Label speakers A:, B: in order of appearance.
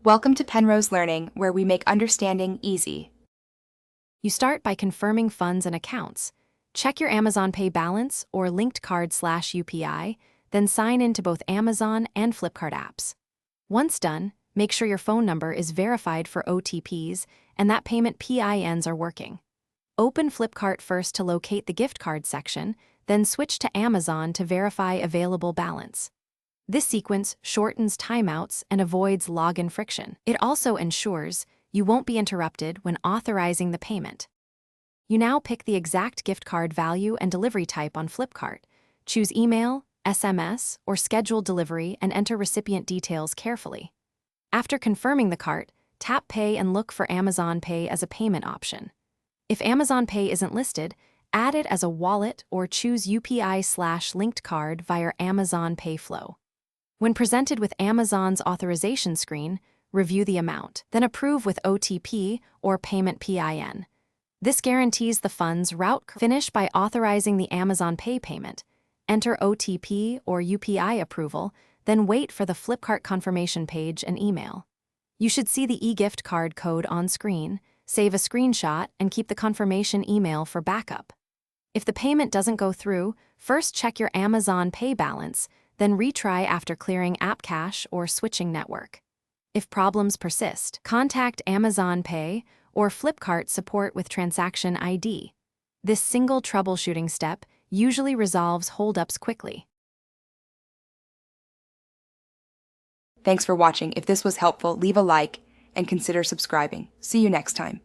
A: Welcome to Penrose Learning, where we make understanding easy.
B: You start by confirming funds and accounts. Check your Amazon Pay balance or linked card/UPI, then sign into both Amazon and Flipkart apps. Once done, make sure your phone number is verified for OTPs and that payment PINs are working. Open Flipkart first to locate the gift card section, then switch to Amazon to verify available balance. This sequence shortens timeouts and avoids login friction. It also ensures you won't be interrupted when authorizing the payment. You now pick the exact gift card value and delivery type on Flipkart. Choose email, SMS, or scheduled delivery and enter recipient details carefully. After confirming the cart, tap Pay and look for Amazon Pay as a payment option. If Amazon Pay isn't listed, add it as a wallet or choose UPI/linked card via Amazon Pay flow. When presented with Amazon's authorization screen, review the amount, then approve with OTP or payment PIN. This guarantees the funds route. Finish by authorizing the Amazon Pay payment. Enter OTP or UPI approval, then wait for the Flipkart confirmation page and email. You should see the e-gift card code on screen, save a screenshot, and keep the confirmation email for backup. If the payment doesn't go through, first check your Amazon Pay balance, then retry after clearing app cache or switching network. If problems persist, contact Amazon Pay or Flipkart support with transaction ID. This single troubleshooting step usually resolves holdups quickly.
A: Thanks for watching. If this was helpful, leave a like and consider subscribing. See you next time.